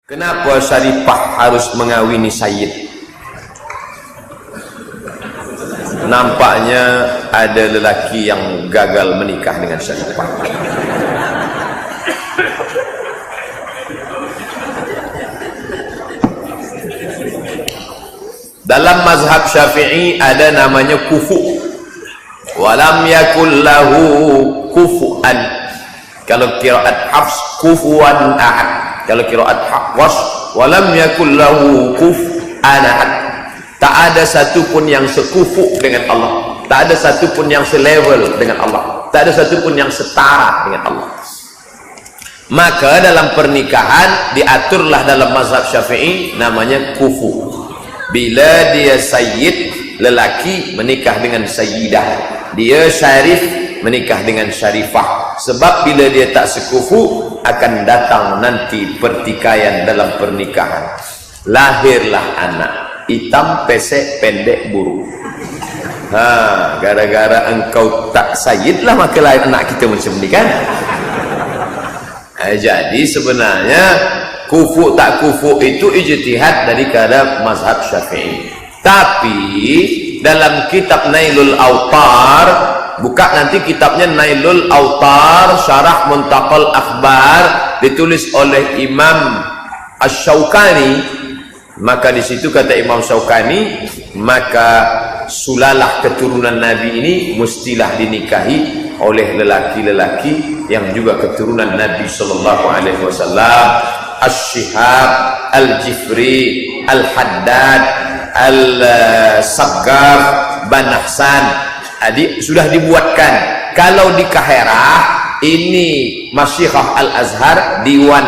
Kenapa Syarifah harus mengawini Sayyid? Nampaknya ada lelaki yang gagal menikah dengan Syarifah. Dalam mazhab Syafi'i ada namanya kufu. Walam yakul lahu kufuan. Kalau qiraat Hafs kufuan ahad. Kalau qiraat Hafs walam yakul lahu kufuan ahad. Tak ada satu pun yang sekufu dengan Allah. Tak ada satu pun yang selevel dengan Allah. Tak ada satu pun yang setara dengan Allah. Maka dalam pernikahan diaturlah dalam mazhab Syafi'i namanya kufu. Bila dia sayyid, lelaki menikah dengan sayyidah, dia syarif menikah dengan syarifah. Sebab bila dia tak sekufu, akan datang nanti pertikaian dalam pernikahan. Lahirlah anak hitam, pesek, pendek, buruk. Gara-gara engkau tak sayyid lah, maka lahir anak kita macam ni kan. Jadi sebenarnya kufu tak kufu itu ijtihad daripada mazhab Syafi'i. Tapi dalam kitab Nailul Autar, buka nanti kitabnya Nailul Autar Syarah Muntaqal Akhbar, ditulis oleh Imam Asy-Syaukani. Maka di situ kata Imam Syaukani, maka sulalah keturunan Nabi ini mestilah dinikahi oleh lelaki-lelaki yang juga keturunan Nabi sallallahu alaihi wasallam. Asy-Syihab, Al-Jifri, Al-Haddad, Al-Saggaf, Banahsan. Adik sudah dibuatkan. Kalau di Kaherah ini Masyikhah Al-Azhar, Diwan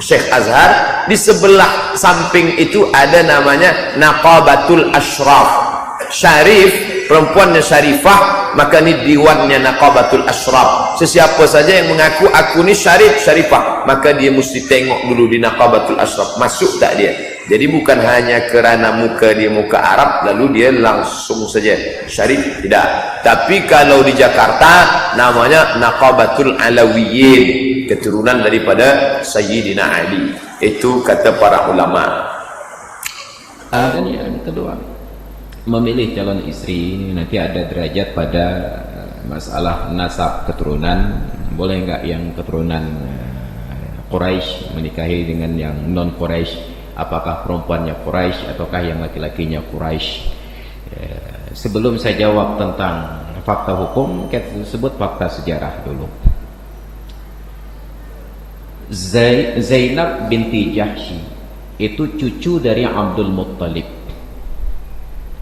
Syekh Azhar. Di sebelah samping itu ada namanya Naqabatul Ashraf. Syarif, perempuannya syarifah, maka ini diwannya Naqabatul Ashraf. Sesiapa saja yang mengaku aku ni syarif, syarifah, maka dia mesti tengok dulu di Naqabatul Ashraf, masuk tak dia. Jadi bukan hanya kerana muka dia muka Arab lalu dia langsung saja syarif, tidak. Tapi kalau di Jakarta namanya Naqabatul Alawiyin, keturunan daripada Sayyidina Ali. Itu kata para ulama. Dan yang kedua, memilih calon istri nanti ada derajat pada masalah nasab keturunan. Boleh enggak yang keturunan Quraisy menikahi dengan yang non Quraisy? Apakah perempuannya Quraisy ataukah yang laki-lakinya Quraisy? Sebelum saya jawab tentang fakta hukum, kita sebut fakta sejarah dulu. Zainab binti Jahsy itu cucu dari Abdul Muttalib.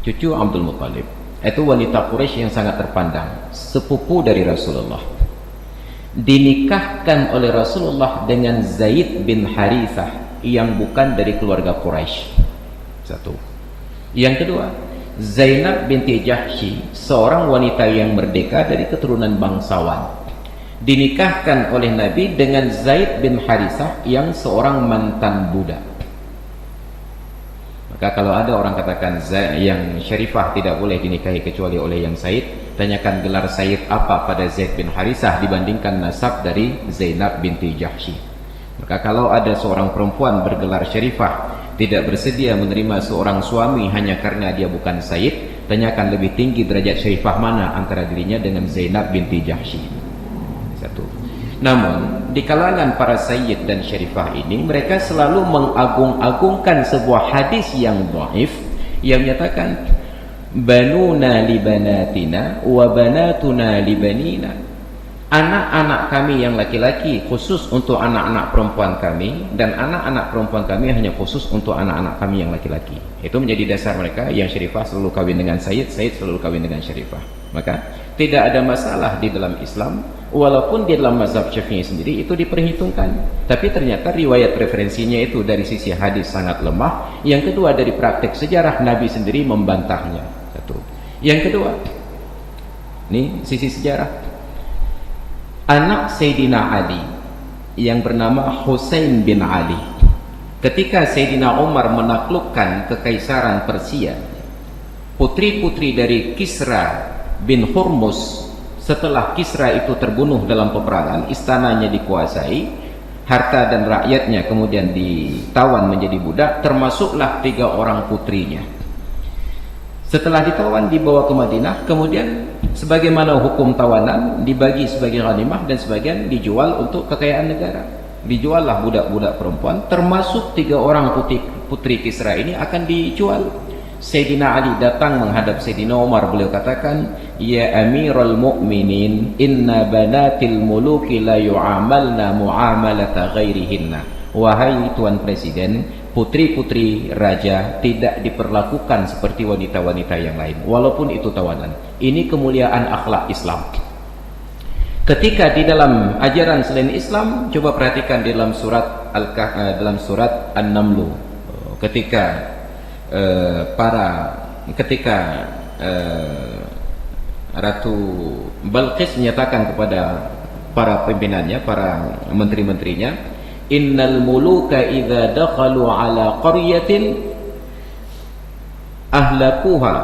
Cucu Abdul Muttalib itu wanita Quraisy yang sangat terpandang, sepupu dari Rasulullah. Dinikahkan oleh Rasulullah dengan Zaid bin Harithah yang bukan dari keluarga Quraisy. Satu. Yang kedua, Zainab binti Jahsy seorang wanita yang merdeka dari keturunan bangsawan, dinikahkan oleh Nabi dengan Zaid bin Harithah yang seorang mantan budak. Maka kalau ada orang katakan yang syarifah tidak boleh dinikahi kecuali oleh yang Said, tanyakan gelar Said apa pada Zaid bin Harithah dibandingkan nasab dari Zainab binti Jahsy. Maka kalau ada seorang perempuan bergelar syarifah tidak bersedia menerima seorang suami hanya karena dia bukan Said, tanyakan lebih tinggi derajat syarifah mana antara dirinya dengan Zainab binti Jahsy. Satu. Namun di kalangan para sayyid dan syarifah ini, mereka selalu mengagung-agungkan sebuah hadis yang dhaif yang menyatakan banuna li banatina wa banatuna li banina. Anak-anak kami yang laki-laki khusus untuk anak-anak perempuan kami, dan anak-anak perempuan kami hanya khusus untuk anak-anak kami yang laki-laki. Itu menjadi dasar mereka. Yang syarifah selalu kawin dengan sayyid, sayyid selalu kawin dengan syarifah. Maka tidak ada masalah di dalam Islam, walaupun di dalam mazhab Syafi'i sendiri itu diperhitungkan. Tapi ternyata riwayat referensinya itu dari sisi hadis sangat lemah. Yang kedua, dari praktek sejarah Nabi sendiri membantahnya. Satu. Yang kedua, ini sisi sejarah. Anak Sayyidina Ali yang bernama Husain bin Ali, ketika Sayyidina Umar menaklukkan kekaisaran Persia, putri-putri dari Kisra bin Hurmuz, setelah Kisra itu terbunuh dalam peperangan, istananya dikuasai, harta dan rakyatnya kemudian ditawan menjadi budak, termasuklah 3 orang putrinya. Setelah ditawan dibawa ke Madinah, kemudian sebagaimana hukum tawanan dibagi sebagai ghanimah dan sebagian dijual untuk kekayaan negara. Dijuallah budak-budak perempuan, termasuk 3 orang putri Kisra ini akan dijual. Sayyidina Ali datang menghadap Sayyidina Umar, beliau katakan, "Ya Amirul Mukminin, inna banatil muluki la yu'amalna mu'amalata ghairihinna." Wahai Tuan Presiden, putri-putri raja tidak diperlakukan seperti wanita-wanita yang lain, walaupun itu tawanan. Ini kemuliaan akhlak Islam. Ketika di dalam ajaran selain Islam, coba perhatikan di dalam surat An-Naml, ketika Ratu Balqis menyatakan kepada para pimpinannya, para menteri-menterinya, "Innal muluka idza dakhalu ala qaryatin ahlakuha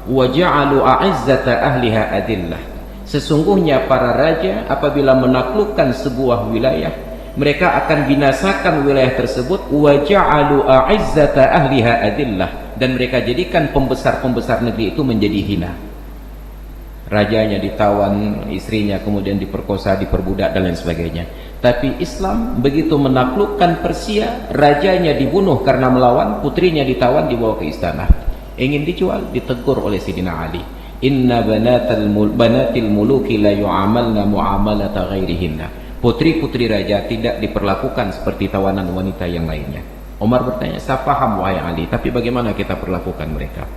wa ja'alu a'izzata ahliha adillah." Sesungguhnya para raja apabila menaklukkan sebuah wilayah, mereka akan binasakan wilayah tersebut, wa ja'alu a'izzata ahliha adillah, dan mereka jadikan pembesar-pembesar negeri itu menjadi hina. Rajanya ditawan, istrinya kemudian diperkosa, diperbudak dan lain sebagainya. Tapi Islam begitu menaklukkan Persia, rajanya dibunuh karena melawan, putrinya ditawan, dibawa ke istana. Ingin dijual, ditegur oleh Sayyidina Ali. "Inna banatil muluki la yu'amalna mu'amalata ghairihinna." Putri-putri raja tidak diperlakukan seperti tawanan wanita yang lainnya. Umar bertanya, "Saya paham wahai Ali, tapi bagaimana kita perlakukan mereka?"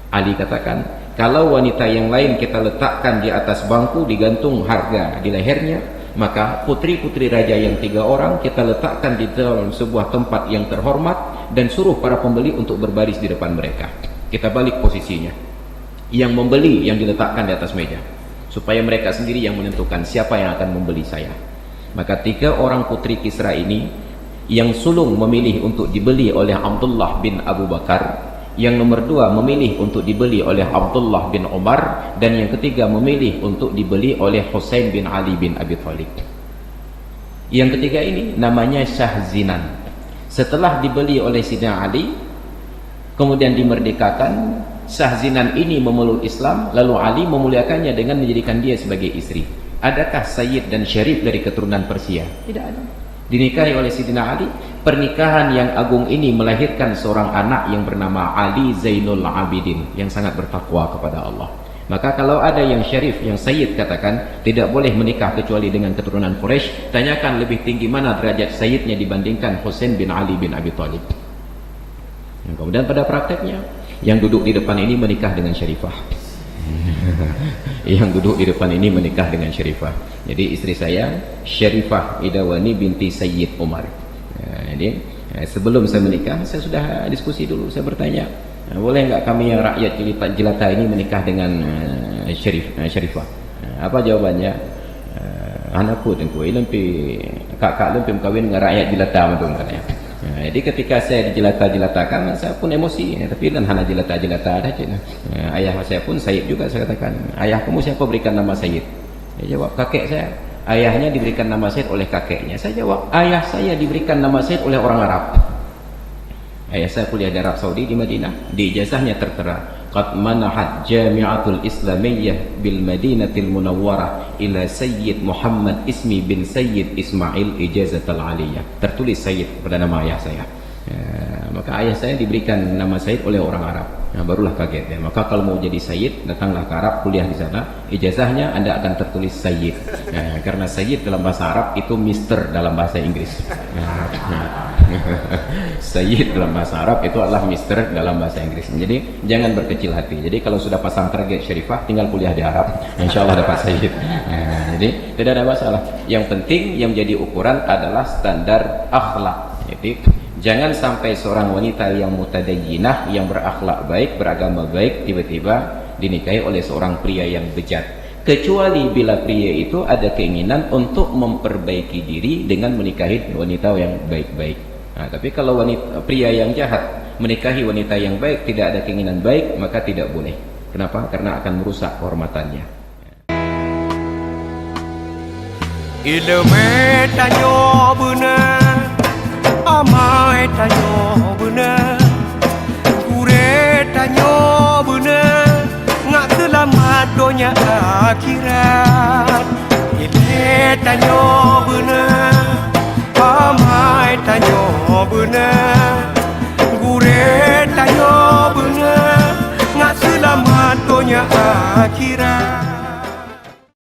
Ali katakan, "Kalau wanita yang lain kita letakkan di atas bangku, digantung harga di lehernya, maka putri-putri raja yang 3 orang kita letakkan di dalam sebuah tempat yang terhormat dan suruh para pembeli untuk berbaris di depan mereka. Kita balik posisinya. Yang membeli yang diletakkan di atas meja, supaya mereka sendiri yang menentukan siapa yang akan membeli saya." Maka 3 orang putri Kisra ini, yang sulung memilih untuk dibeli oleh Abdullah bin Abu Bakar, yang nomor 2 memilih untuk dibeli oleh Abdullah bin Umar, dan yang ketiga memilih untuk dibeli oleh Husain bin Ali bin Abi Thalib. Yang ketiga ini namanya Syahzinan. Setelah dibeli oleh Sayyidina Ali, kemudian dimerdekakan, Syahzinan ini memeluk Islam, lalu Ali memuliakannya dengan menjadikan dia sebagai istri. Adakah Sayyid dan Syarif dari keturunan Persia? Tidak ada. Dinikahi oleh Sayyidina Ali. Pernikahan yang agung ini melahirkan seorang anak yang bernama Ali Zainul Abidin, yang sangat bertakwa kepada Allah. Maka kalau ada yang Syarif, yang Sayyid, katakan tidak boleh menikah kecuali dengan keturunan Quraisy. Tanyakan lebih tinggi mana derajat Sayyidnya dibandingkan Husain bin Ali bin Abi Thalib. Kemudian pada prakteknya, yang duduk di depan ini menikah dengan Syarifah. Yang duduk di depan ini menikah dengan Syarifah. Jadi istri saya Syarifah Idawani binti Sayyid Umar. Jadi sebelum saya menikah, saya sudah diskusi dulu. Saya bertanya, boleh nggak kami yang rakyat jelata ini menikah dengan Syarifah? Apa jawabannya? Anakku tengku lempi kakak lempi kawin dengan rakyat jelata betul katanya. Jadi ketika saya dijelata-jelatakan, saya pun emosi, tapi dan hanya jelata-jelata ada. Ayah saya pun Sayyid juga, saya katakan, "Ayah kamu siapa berikan nama Sayyid?" Dia jawab, "Kakek saya." Ayahnya diberikan nama Sayyid oleh kakeknya. Saya jawab, "Ayah saya diberikan nama Sayyid oleh orang Arab." Ayah saya kuliah di Arab Saudi, di Madinah. Di ijazahnya tertera, "Qad manahat Jami'atul Islamiyyah bil Madinatil Munawwarah ila Sayyid Muhammad Ismi bin Sayyid Ismail Ijazatul Aliyah." Tertulis Sayyid pada nama ayah saya. Maka ayah saya diberikan nama Sayyid oleh orang Arab. Barulah kaget ya. Maka kalau mau jadi Sayyid, datanglah ke Arab, kuliah di sana. Ijazahnya Anda akan tertulis Sayyid. Karena Sayyid dalam bahasa Arab itu Mister dalam bahasa Inggris. Sayyid dalam bahasa Arab itu adalah Mister dalam bahasa Inggris. Jadi jangan berkecil hati. Jadi kalau sudah pasang target Syarifah, tinggal kuliah di Arab, insya Allah dapat Sayyid. Jadi tidak ada masalah. Yang penting yang jadi ukuran adalah standar akhlak. Jadi jangan sampai seorang wanita yang mutadayyinah, yang berakhlak baik, beragama baik, tiba-tiba dinikahi oleh seorang pria yang bejat. Kecuali bila pria itu ada keinginan untuk memperbaiki diri dengan menikahi wanita yang baik-baik. Tapi kalau pria yang jahat menikahi wanita yang baik, tidak ada keinginan baik, maka tidak boleh. Kenapa? Karena akan merusak kehormatannya. Ilmu tanyo benar, amai tanyo benar, kure tanyo benar, ngak selamat dunia akhirat. Ilmu tanyo benar, amai tanyo benar, kure tanyo benar, ngak selamat dunia akhirat.